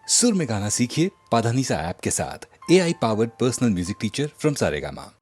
सुर में गाना सीखिए पाधानीसा ऐप के साथ। AI powered personal music teacher from Saregama.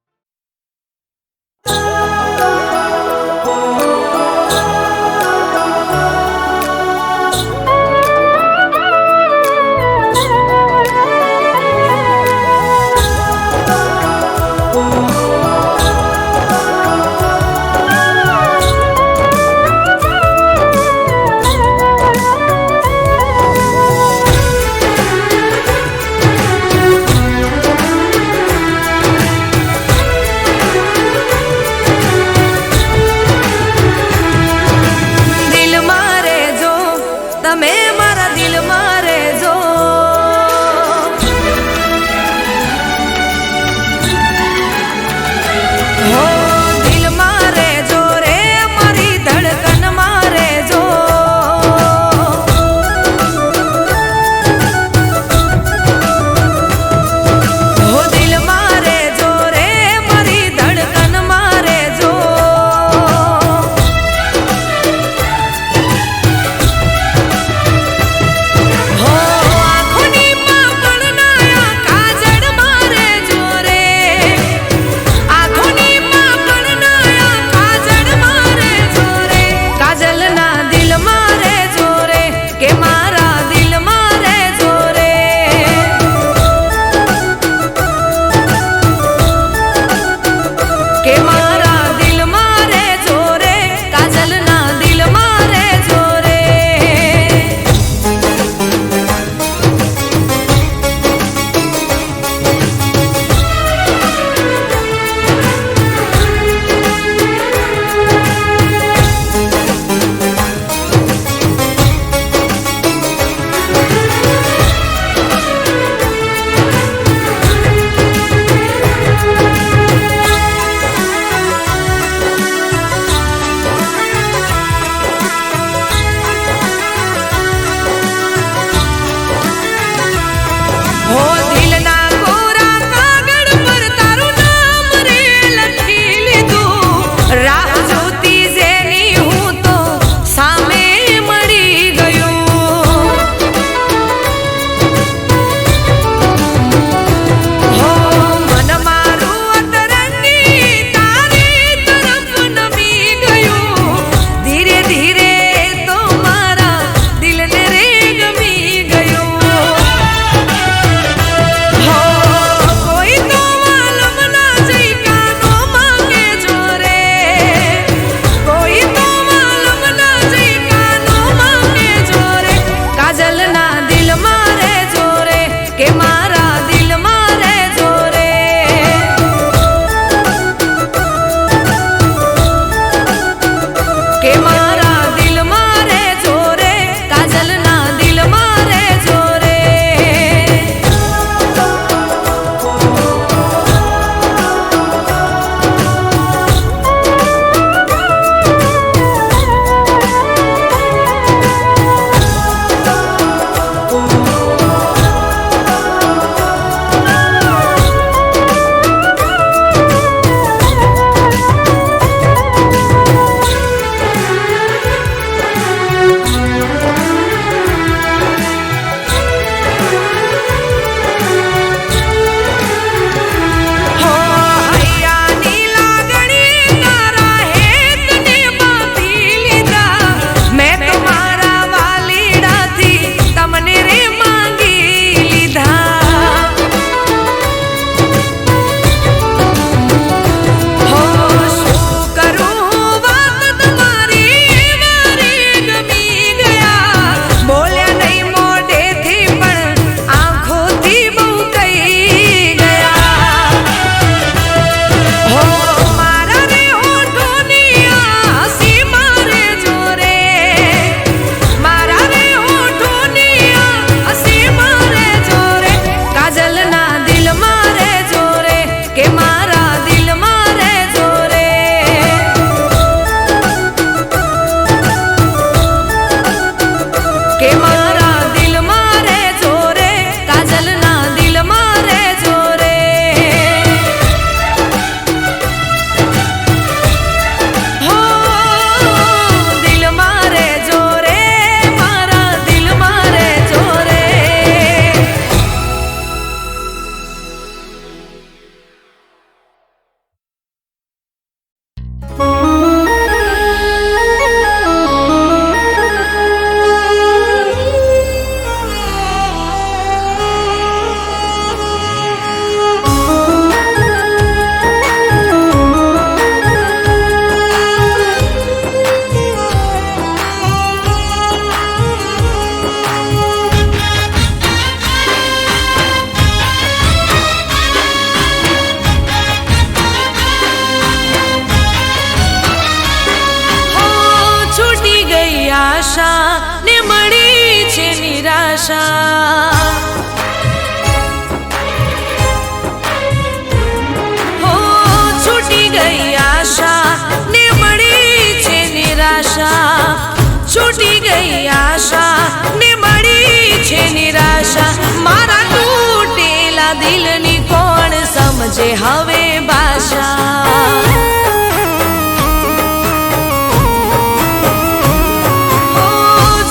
છૂટી ગઈ આશા ને મળી છે નિરાશા મારા તૂટેલા દિલની કોણ સમજે હવે ભાષા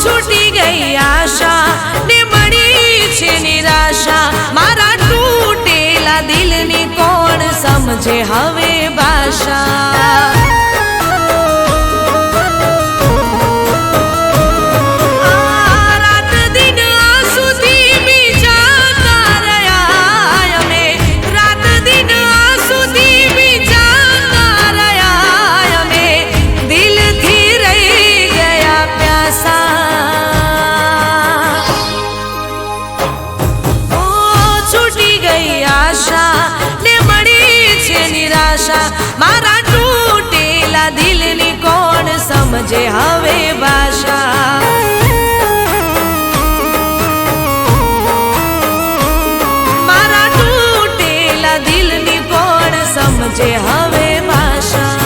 છૂટી ગઈ આશા ને મળી છે નિરાશા મારા તૂટેલા દિલની કોણ સમજે હવે ભાષા મારા તૂટેલા દિલની કોણ સમજે હવે ભાષા મારા તૂટેલા દિલની કોણ સમજે હવે ભાષા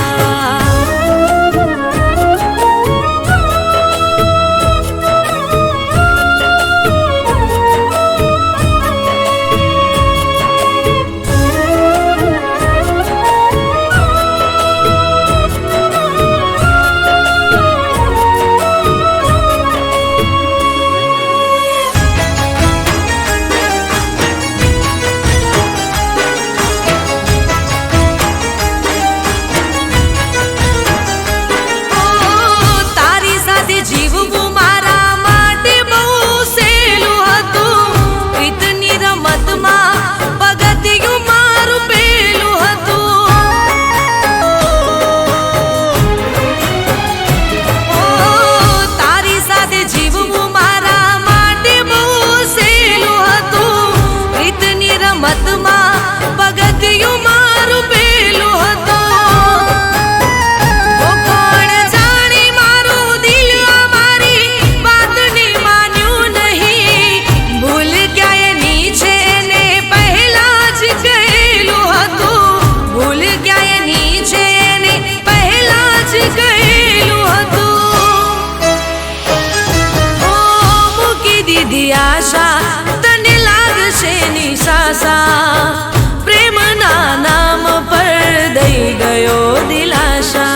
પ્રેમના નામ પર દઈ ગયો દિલાશા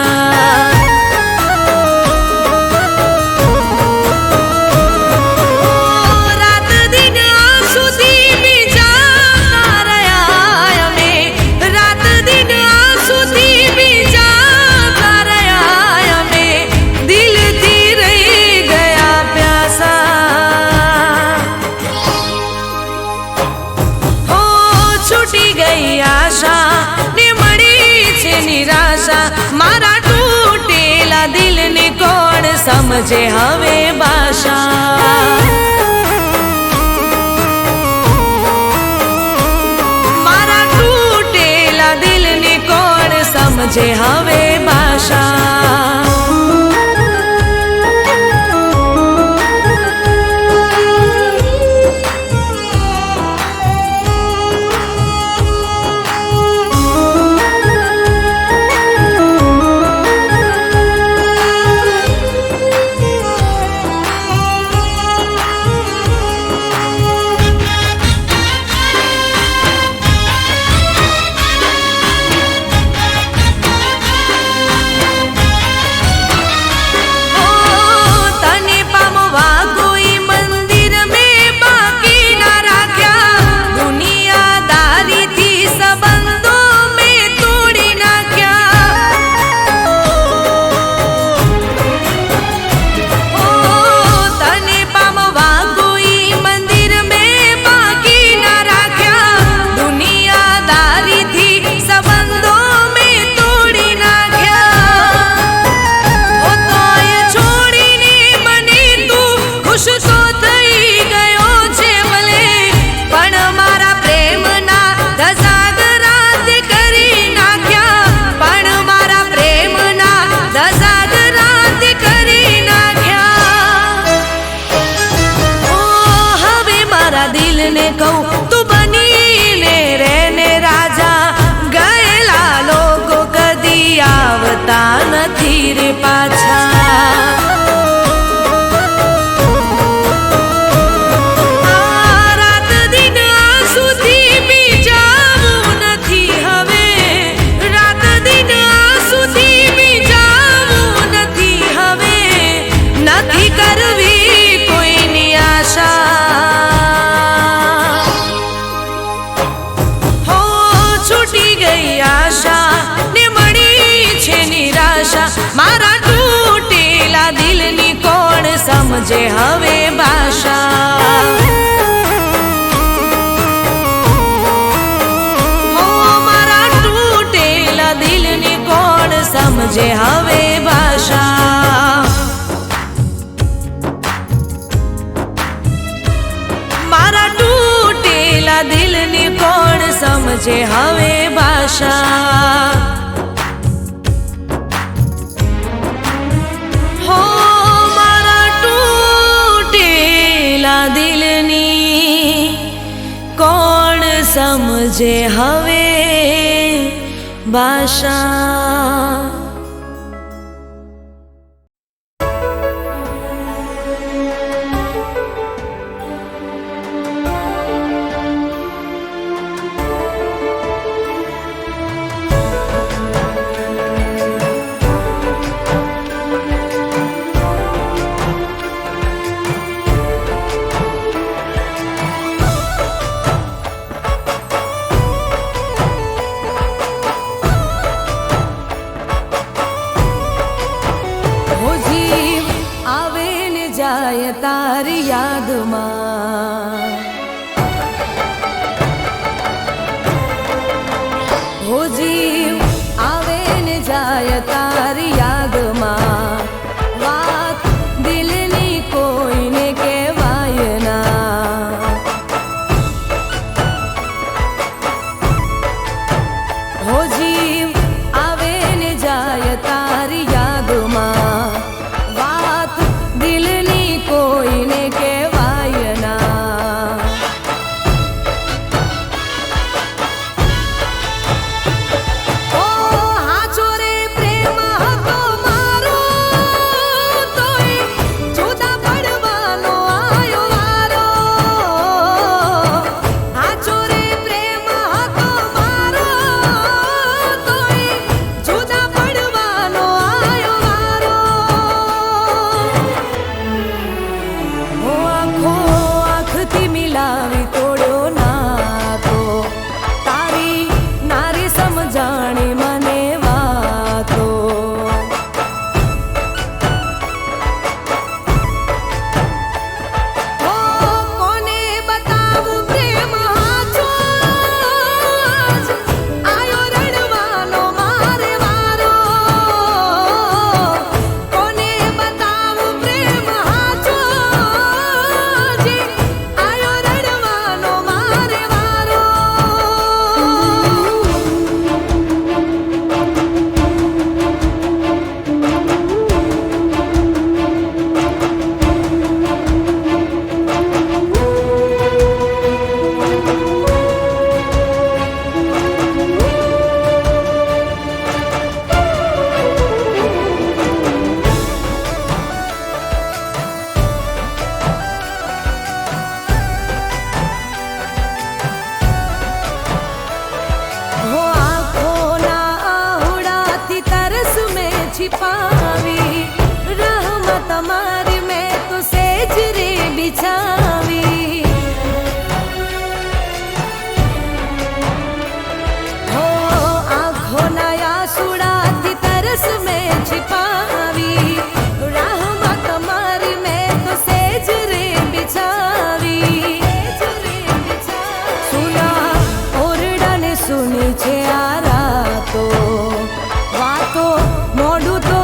રાત દિન આંસુથી ભીંજાતા રહ્યા અમે રાત દિન આંસુથી ભીંજાતા રહ્યા અમે દિલથી રહી ગયા પ્યાસા છૂટી ગઈ આશા ને મળી છે નિરાશા મારા તૂટેલા દિલની કોણ સમજે હવે ભાષા મારા તૂટેલા દિલની કોણ સમજે હવે ભાષા સમજે હવે ભાષા. હો મારા તૂટેલા દિલની કોણ સમજે હવે ભાષા. મારા તૂટેલા દિલની કોણ સમજે હવે ભાષા. હો મારા તૂટેલા દિલની કોણ સમજે હવે ભાષા. જાય તારી યાદમાં, હો જીવ આવે ને જાય તારી યાદમાં. વાત દિલની કોઈને કહેવાય ના. હો જીવ આવે ને જાય તારી યાદમાં. વાત દિલની કોઈને કહેવાય ના. ઓ હાચો રે પ્રેમ હતો મારો, તોય જુદા પડવાનો આયો વારો. હાચો રે પ્રેમ હતો મારો, તોય જુદા પડવાનો આયો વારો. હો આંખો આંખથી મિલાવી તોડ્યો નાતો, તારી નારી સમજાણી મને વાતો. હો કોને બતાવું પ્રેમ હાચો, આયો રડવાનો મારે વારો. કોને બતાવું પ્રેમ હાચો, આયો રડવાનો મારે વારો. हो आँखों ना आहुड़ाती तरस में छिपावी, रहमत हमारी मैं तो सेज रे बिछावी. हो आँखों ना आहुड़ाती तरस में छिपावी, रहमत हमारी मैं तो सेज रे बिछावी. सुना ઓરડાને સુની છે આ રાતો, વાતો મોઢું તો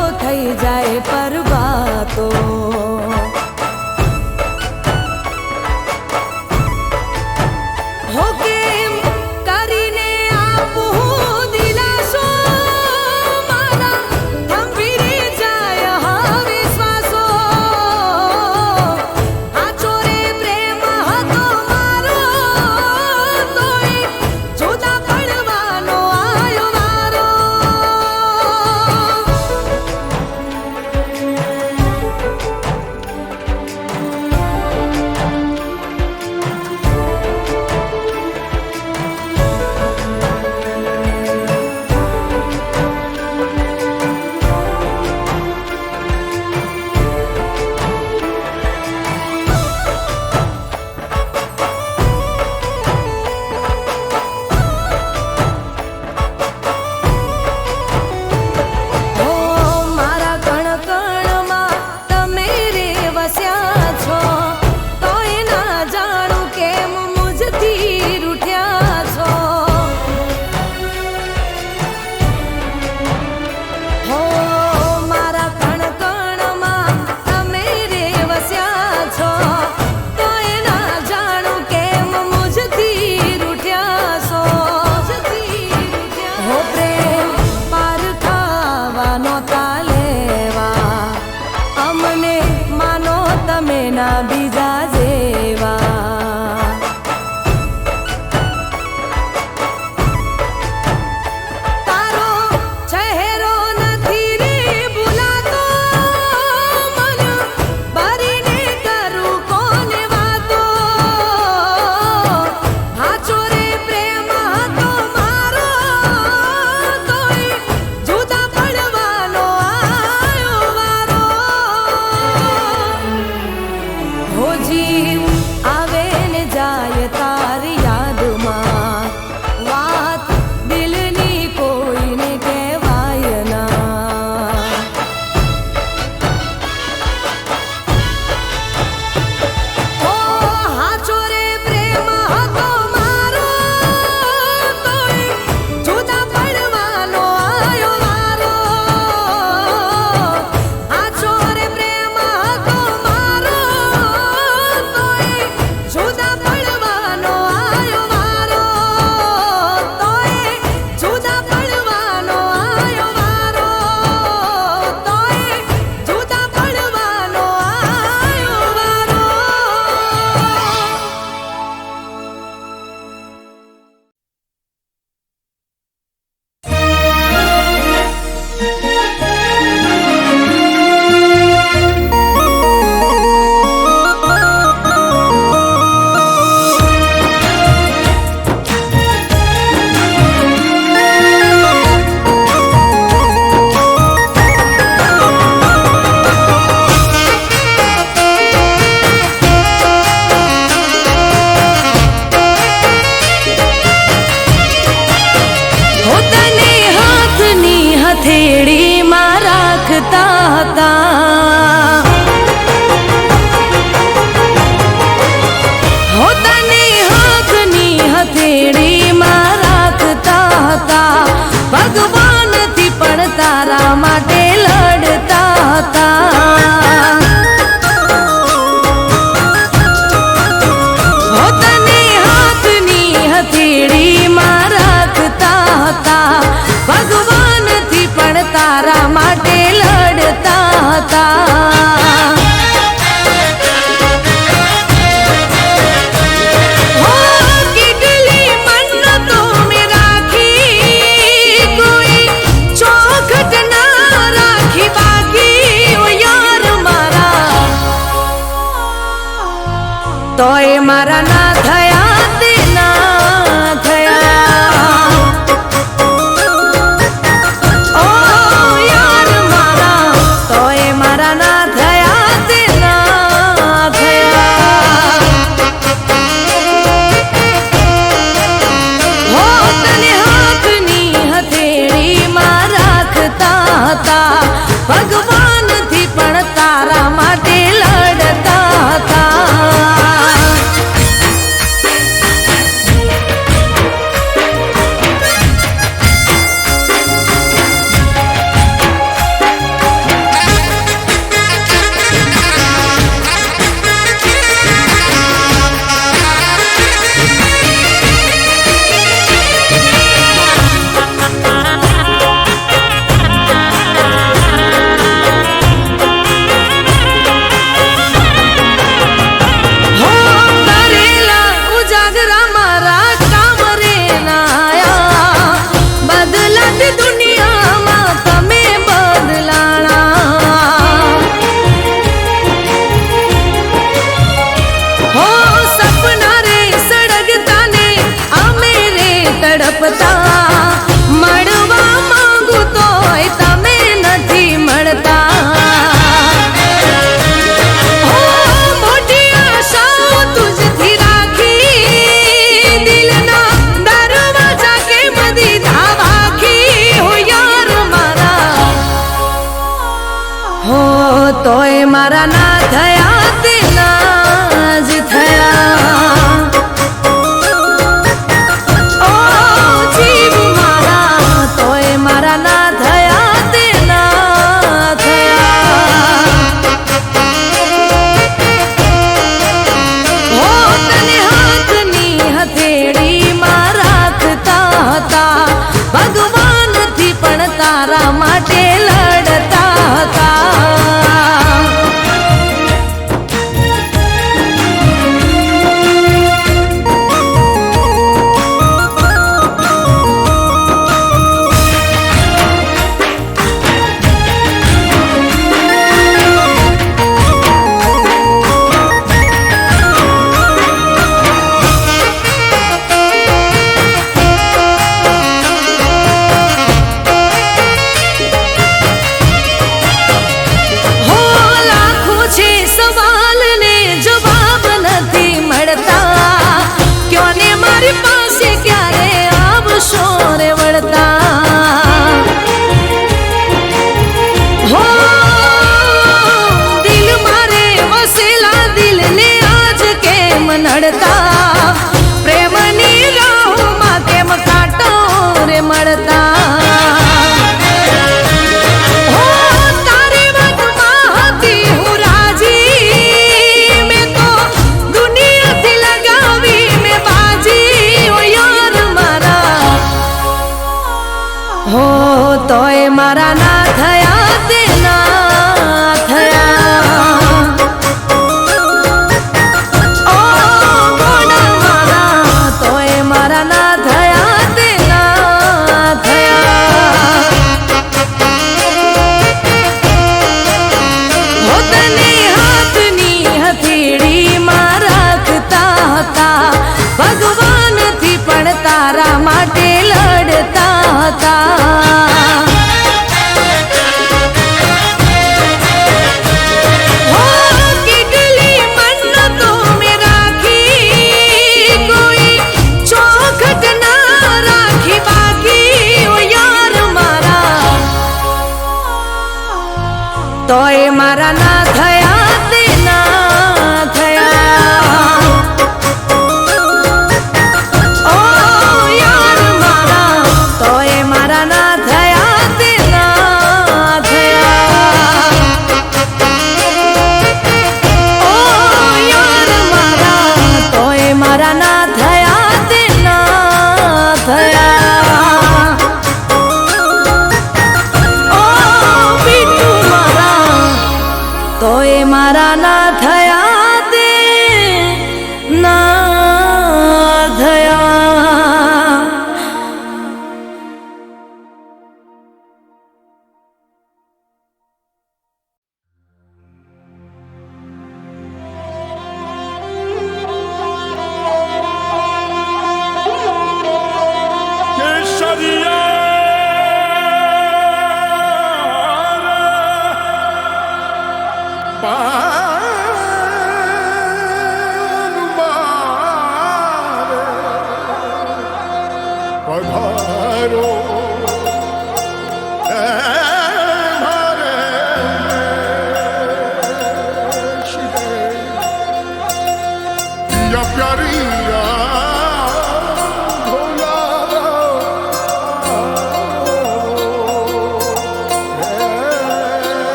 મારા ના થયા તેના જ થયા. ઓ જીવ મારા તોય મારા ના થયા તેના થયા. હો તને હાથની હથેળી માં રાખતા હતા, ભગવાનથી પણ તારા માટે લડતા હતા. નડતા પ્રેમની રાહમાં કેમ કાંટો રે મળતા. હો તારી વાતમાં હતી હું રાજી, મેં તો દુનિયાથી લગાવી મેં બાજી. ઓ યાર મારા હો તોય મારા ના થયા તેના થયા. ભગવાનથી પણ તારા માટે લડતા હતા.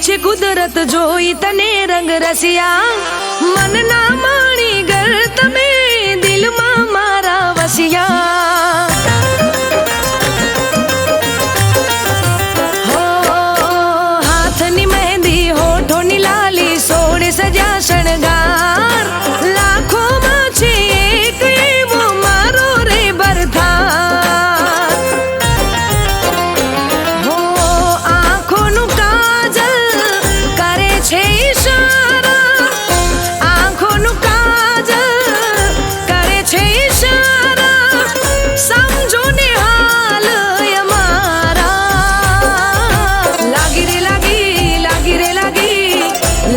છે કુદરત જોઈ તને રંગ રસિયા, મનના માણી ગર તમે દિલમાં મારા વસિયા. હો હાથની મહેંદી હોઠોની લાલી સોળે સજા શણગાર, લાખોમાં છે એક એવો મારો રે બરથાર. હો આંખોનું કાજલ કરે છે ઈશારા, આંખોનું કાજલ કરે છે ઈશારા, સમજો ને હાલ અમારા. લાગી રે લાગી, લાગી રે લાગી,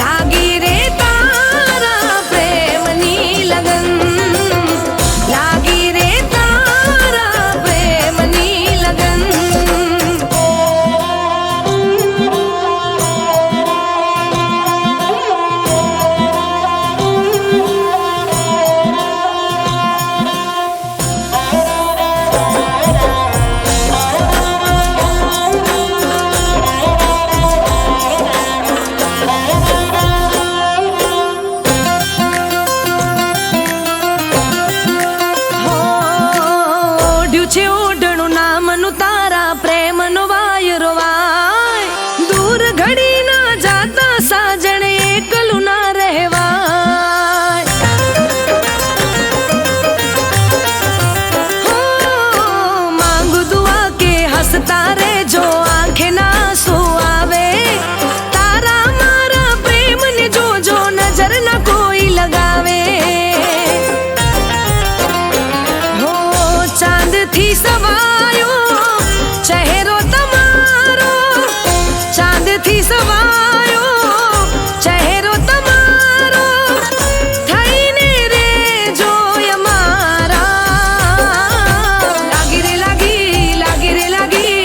લાગી રે તારા પ્રેમની લગન, લાગી રે તારા પ્રેમની લગન. ઓઢ્યું છે ઓઢણું નામનું તારા પ્રેમનો વાયરો વાય, દૂર ઘડી ના જાતા સાજણ એકલું ના રહેવાય. હો માંગુ દુઆ કે હસતા રહેજો આંખે ના આંસુ આવે, તારા મારા પ્રેમને જોજો નજર ના કોઈ લગાવે. હો ચાંદથી સવાયો ચહેરો તમારો, ચાંદથી સવાયો ચહેરો તમારો, થઈને રેજો અમારા. લાગી રે લાગી, લાગી રે લાગી,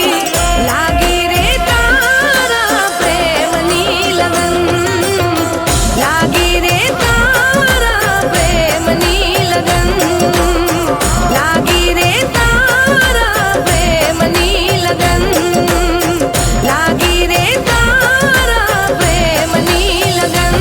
લાગી રે તારા પ્રેમની લગન, લાગી રે તારા પ્રેમની લગન, લાગી રે તારા પ્રેમની લગન, લાગી રે તારા પ્રેમની લગન.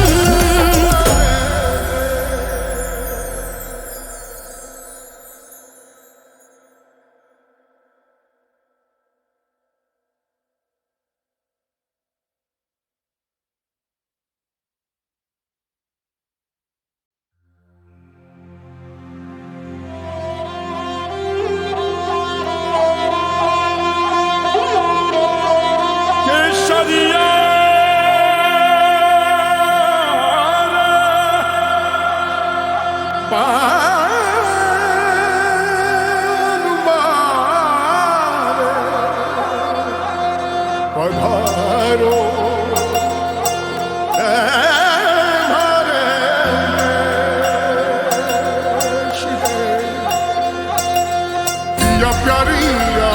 केसरिया पधारो मारे या प्यारिया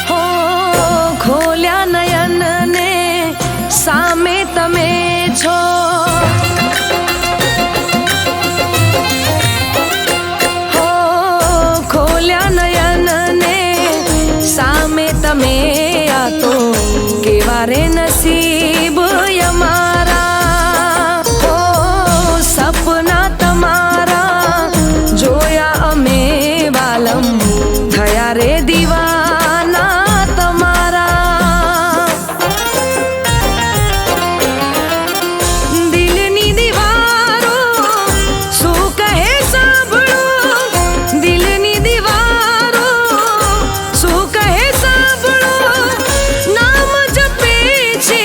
હો ખોલ્યા નયન ને સામે તમે છો, હો ખોલ્યા નયન ને સામે તમે, આ તો કેવા રે નસીબ અમારા. હો સપના તમારા જોયા અમે વાલમ, થયા રે દીવાના તમારા. દિલની દીવારો શું કહે સાંભળો, દિલની દીવારો શું કહે સાંભળો, નામ જપે છે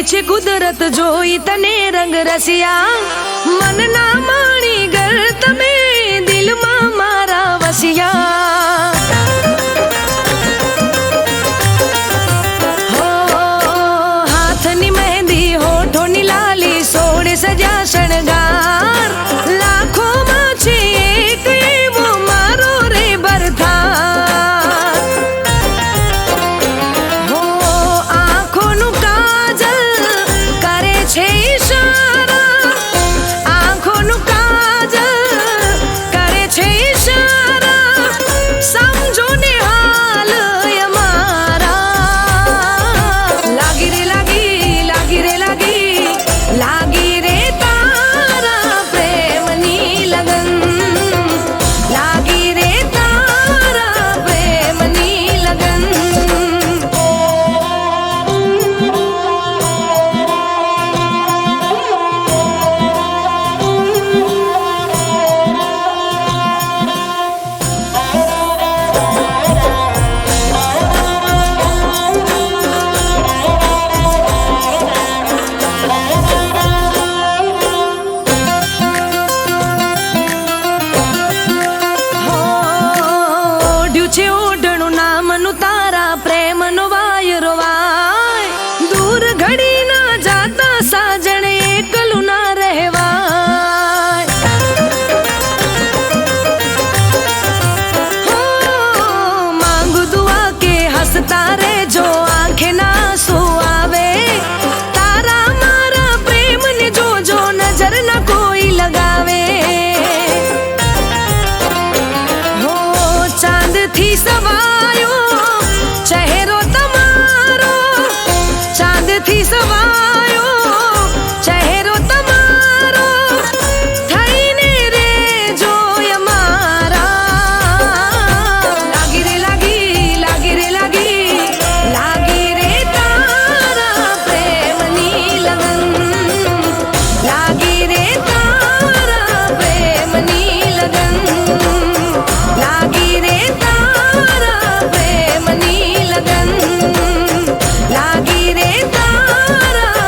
છે કુદરત જોઈ તને રંગ રસિયા મન ના માણી ગર તમે દિલમાં મારા વસિયા હો હાથની મહેંદી હોઠોની લાલી સોળે સજા શણગાર લાખોમાં છે એક એવો મારો રે બરથાર હો આંખોનું કાજલ કરે છે ઈશારા આંખોનું કાજલ કરે છે ઈશારા સમજો ને હાલ અમારા લાગી રે લાગી લાગી રે લાગી લાગી રે તારા પ્રેમની લગન લાગી રે તારા પ્રેમની લગન ઓઢ્યું છે ઓઢણું નામનું તારા પ્રેમનો વાયરો વાય દૂર ઘડી ના જાતા સાજણ એકલું ના રહેવાય હો માંગુ દુઆ કે હસતા રહેજો આંખે ના આંસુ આવે તારા મારા પ્રેમને જોજો નજર ના કોઈ લગાવે હો ચાંદથી સવાયો ચહેરો તમારો ચાંદથી સવાયો ચહેરો તમારો થઈને રે જોય મારા લાગી રે લાગી લાગી રે લાગી લાગી રે તારા પ્રેમની લગન લાગી રે તારા પ્રેમની લગન લાગી રે તારા પ્રેમની લગન લાગી રે તારા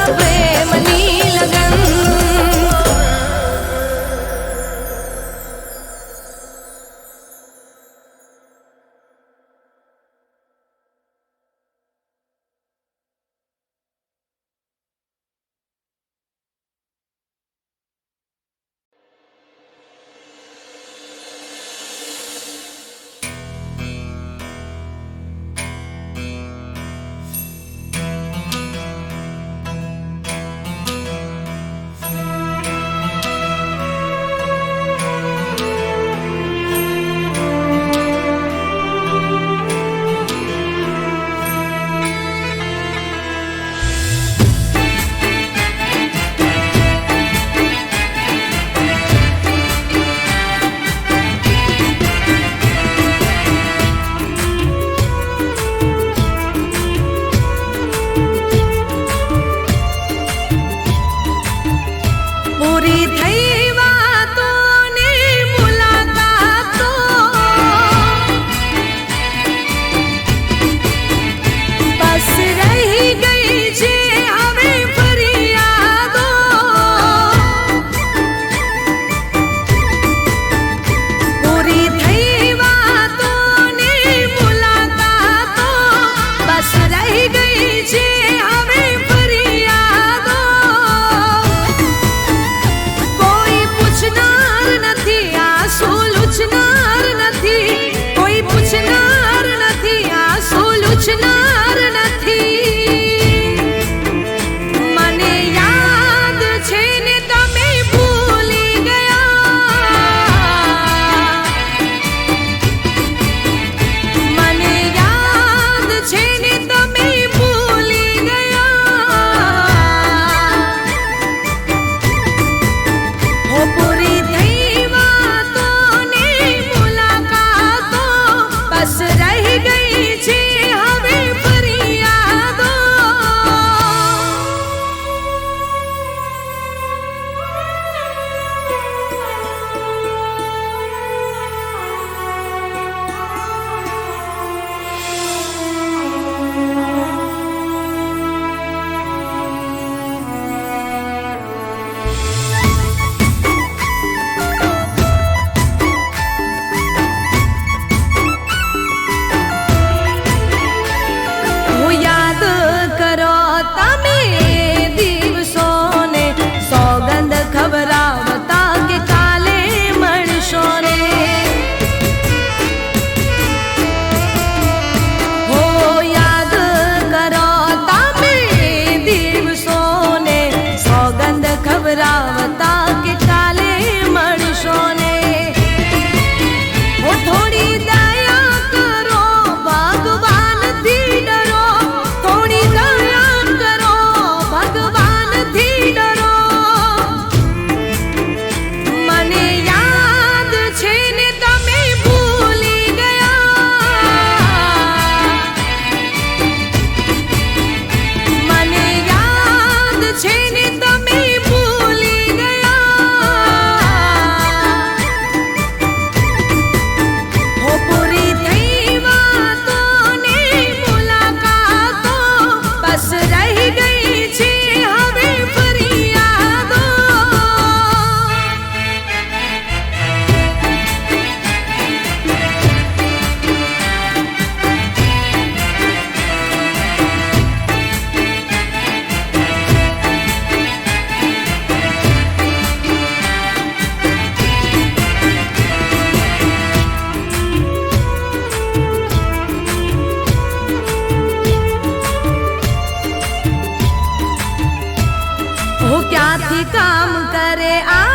ક્યાંથી કામ કરે આ